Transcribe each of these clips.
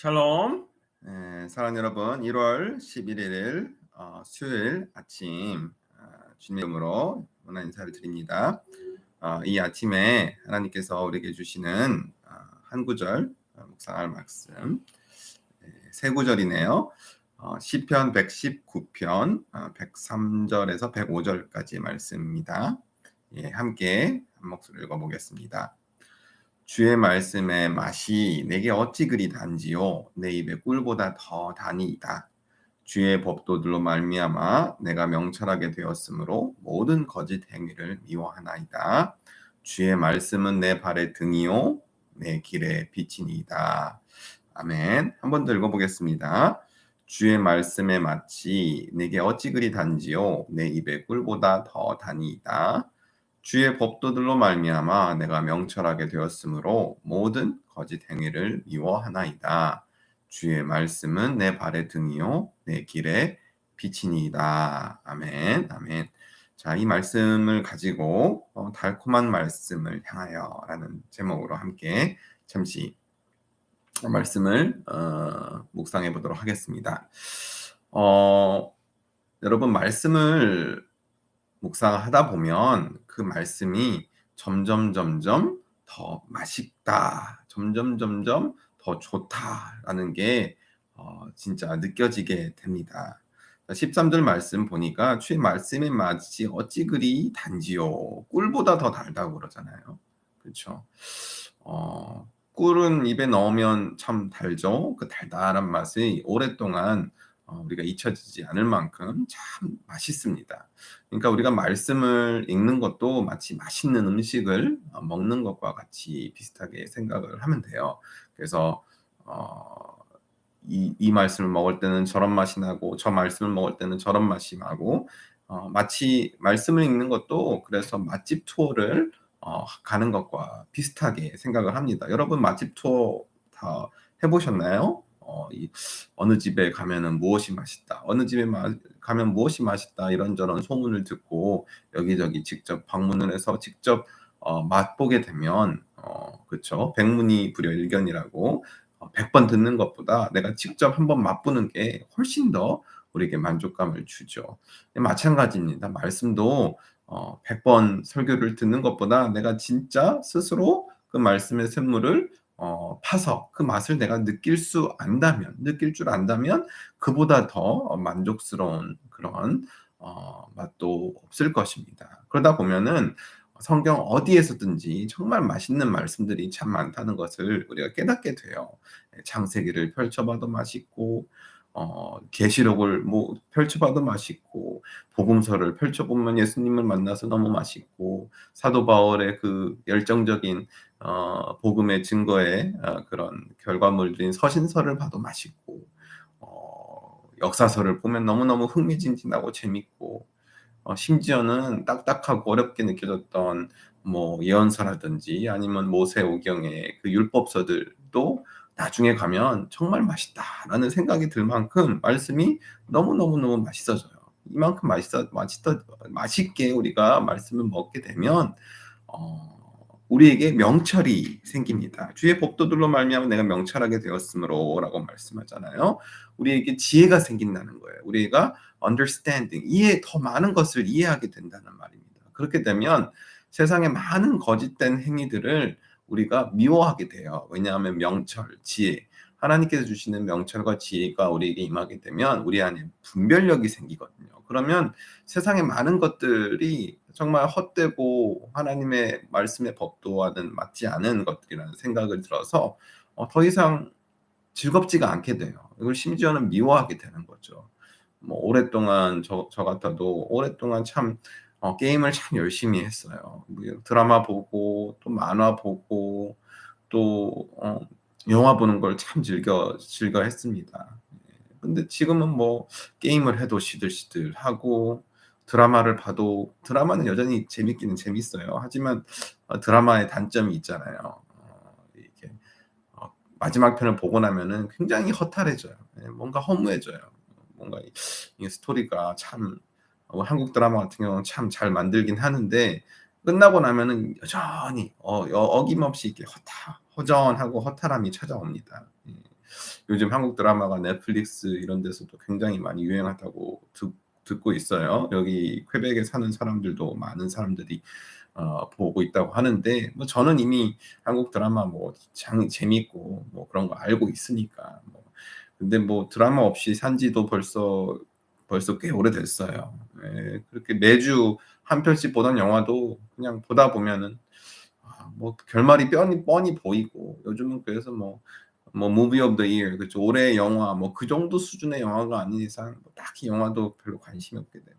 샬롬. 사랑하는 여러분, 1월 11일 수요일 아침 주님의 이름으로 문안 인사를 드립니다. 이 아침에 하나님께서 우리에게 주시는 한 구절 묵상할 말씀, 세 구절이네요. 시편 119편 103절에서 105절까지의 말씀입니다. 함께 한 목소리 읽어보겠습니다. 주의 말씀의 맛이 내게 어찌 그리 단지요 내 입에 꿀보다 더 다니이다. 주의 법도들로 말미암아 내가 명철하게 되었으므로 모든 거짓 행위를 미워하나이다. 주의 말씀은 내 발의 등이요 내 길의 빛이니이다. 아멘. 한 번 더 읽어보겠습니다. 주의 말씀의 맛이 내게 어찌 그리 단지요 내 입에 꿀보다 더 다니이다. 주의 법도들로 말미암아 내가 명철하게 되었으므로 모든 거짓 행위를 미워하나이다. 주의 말씀은 내 발의 등이요 내 길의 빛이니이다. 아멘. 아멘. 자, 이 말씀을 가지고 달콤한 말씀을 향하여라는 제목으로 함께 잠시 말씀을 묵상해 보도록 하겠습니다. 여러분 말씀을 묵상하다 보면 그 말씀이 점점 더 맛있다, 점점 더 좋다라는 게 진짜 느껴지게 됩니다. 13절 말씀 보니까 주의 말씀의 맛이 어찌 그리 단지요. 꿀보다 더 달다고 그러잖아요. 그렇죠? 꿀은 입에 넣으면 참 달죠. 그 달달한 맛이 오랫동안 우리가 잊혀지지 않을 만큼 참 맛있습니다. 그러니까 우리가 말씀을 읽는 것도 마치 맛있는 음식을 먹는 것과 같이 비슷하게 생각을 하면 돼요. 그래서 이 말씀을 먹을 때는 저런 맛이 나고 저 말씀을 먹을 때는 저런 맛이 나고 마치 말씀을 읽는 것도 그래서 맛집 투어를 가는 것과 비슷하게 생각을 합니다. 여러분 맛집 투어 다 해보셨나요? 어느 집에 가면은 무엇이 맛있다, 어느 집에 가면 무엇이 맛있다 이런저런 소문을 듣고 여기저기 직접 방문을 해서 직접 맛보게 되면 그렇죠. 백문이 불여일견이라고 100번 듣는 것보다 내가 직접 한번 맛보는 게 훨씬 더 우리에게 만족감을 주죠. 마찬가지입니다. 말씀도 100번 설교를 듣는 것보다 내가 진짜 스스로 그 말씀의 샘물을 파서 그 맛을 내가 느낄 줄 안다면 그보다 더 만족스러운 그런 맛도 없을 것입니다. 그러다 보면은 성경 어디에서든지 정말 맛있는 말씀들이 참 많다는 것을 우리가 깨닫게 돼요. 창세기를 펼쳐봐도 맛있고 계시록을 펼쳐봐도 맛있고 복음서를 펼쳐보면 예수님을 만나서 너무 맛있고 사도 바울의 그 열정적인 복음의 증거에 그런 결과물들인 서신서를 봐도 맛있고 역사서를 보면 너무너무 흥미진진하고 재밌고 심지어는 딱딱하고 어렵게 느껴졌던 예언서라든지 아니면 모세오경의 그 율법서들도 나중에 가면 정말 맛있다라는 생각이 들 만큼 말씀이 너무 맛있어져요. 이만큼 맛있게 우리가 말씀을 먹게 되면 우리에게 명철이 생깁니다. 주의 법도들로 말미암아 내가 명철하게 되었으므로라고 말씀하잖아요. 우리에게 지혜가 생긴다는 거예요. 우리가 understanding, 더 많은 것을 이해하게 된다는 말입니다. 그렇게 되면 세상의 많은 거짓된 행위들을 우리가 미워하게 돼요. 왜냐하면 명철, 지혜, 하나님께서 주시는 명철과 지혜가 우리에게 임하게 되면 우리 안에 분별력이 생기거든요. 그러면 세상의 많은 것들이 정말 헛되고 하나님의 말씀의 법도와는 맞지 않은 것들이라는 생각을 들어서 더 이상 즐겁지가 않게 돼요. 이걸 심지어는 미워하게 되는 거죠. 오랫동안 저 같아도 오랫동안 참 게임을 참 열심히 했어요. 드라마 보고 또 만화 보고 또 영화 보는 걸 참 즐겨했습니다. 근데 지금은 게임을 해도 시들시들하고 드라마를 봐도 드라마는 여전히 재밌기는 재밌어요. 하지만 드라마의 단점이 있잖아요. 이렇게 마지막 편을 보고 나면은 굉장히 허탈해져요. 뭔가 허무해져요. 뭔가 이 스토리가 참 한국 드라마 같은 경우는 참 잘 만들긴 하는데 끝나고 나면은 여전히 어김없이 이렇게 허전하고 허탈함이 찾아옵니다. 요즘 한국 드라마가 넷플릭스 이런 데서도 굉장히 많이 유행하다고 듣고 있어요. 여기 퀘벡에 사는 사람들도 많은 사람들이 보고 있다고 하는데 뭐 저는 이미 한국 드라마 뭐 참 재밌고 뭐 그런 거 알고 있으니까 뭐. 근데 뭐 드라마 없이 산 지도 벌써 꽤 오래됐어요. 예. 그렇게 매주 한 편씩 보던 영화도 그냥 보다 보면은 뭐 결말이 뻔히 보이고 요즘은 그래서 뭐 무비 오브 더 이어 그죠. 올해의 영화 뭐 그 정도 수준의 영화가 아닌 이상 뭐 딱히 영화도 별로 관심이 없게 되고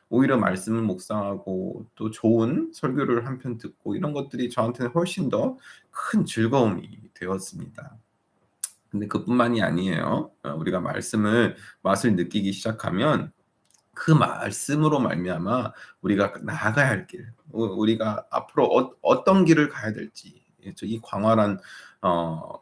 오히려 말씀을 묵상하고 또 좋은 설교를 한 편 듣고 이런 것들이 저한테는 훨씬 더 큰 즐거움이 되었습니다. 근데 그뿐만이 아니에요. 우리가 말씀을 맛을 느끼기 시작하면 그 말씀으로 말미암아 우리가 나아가야 할 길, 우리가 앞으로 어떤 길을 가야 될지, 그죠? 이 광활한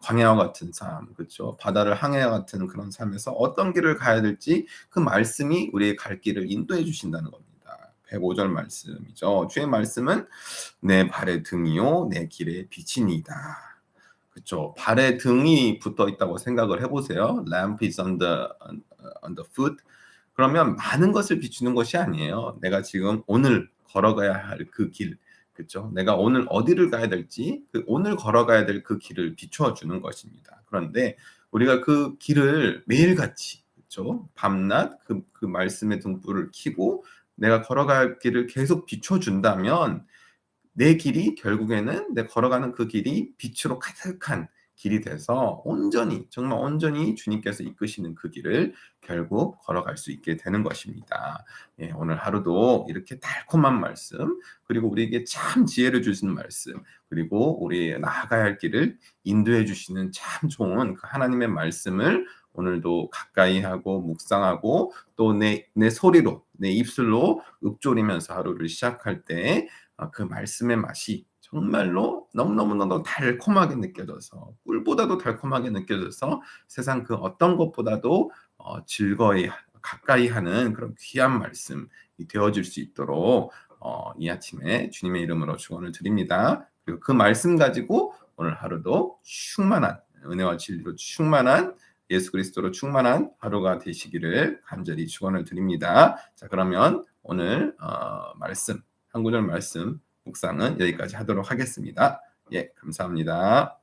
광야와 같은 삶, 그렇죠? 바다를 항해와 같은 그런 삶에서 어떤 길을 가야 될지 그 말씀이 우리의 갈 길을 인도해 주신다는 겁니다. 105절 말씀이죠. 주의 말씀은 내 발의 등이요 내 길의 빛이니이다. 그쵸. 발에 등이 붙어 있다고 생각을 해 보세요. Lamp is on the foot. 그러면 많은 것을 비추는 것이 아니에요. 내가 지금 오늘 걸어가야 할 그 길, 그쵸. 내가 오늘 어디를 가야 될지 그 오늘 걸어가야 될 그 길을 비춰 주는 것입니다. 그런데 우리가 그 길을 매일같이 그쵸. 밤낮 그 말씀의 등불을 켜고 내가 걸어갈 길을 계속 비춰 준다면 내 길이 결국에는 내 걸어가는 그 길이 빛으로 가득한 길이 돼서 온전히 정말 온전히 주님께서 이끄시는 그 길을 결국 걸어갈 수 있게 되는 것입니다. 예, 오늘 하루도 이렇게 달콤한 말씀 그리고 우리에게 참 지혜를 주시는 말씀 그리고 우리 나아가야 할 길을 인도해 주시는 참 좋은 그 하나님의 말씀을 오늘도 가까이 하고 묵상하고 또 내 소리로 내 입술로 읊조리면서 하루를 시작할 때 그 말씀의 맛이 정말로 너무너무너무 달콤하게 느껴져서 꿀보다도 달콤하게 느껴져서 세상 그 어떤 것보다도 즐거이 가까이 하는 그런 귀한 말씀이 되어질 수 있도록 이 아침에 주님의 이름으로 축원을 드립니다. 그리고 그 말씀 가지고 오늘 하루도 충만한 은혜와 진리로 충만한 예수 그리스도로 충만한 하루가 되시기를 간절히 축원을 드립니다. 자 그러면 오늘 말씀 한 구절 말씀 묵상은 여기까지 하도록 하겠습니다. 예, 감사합니다.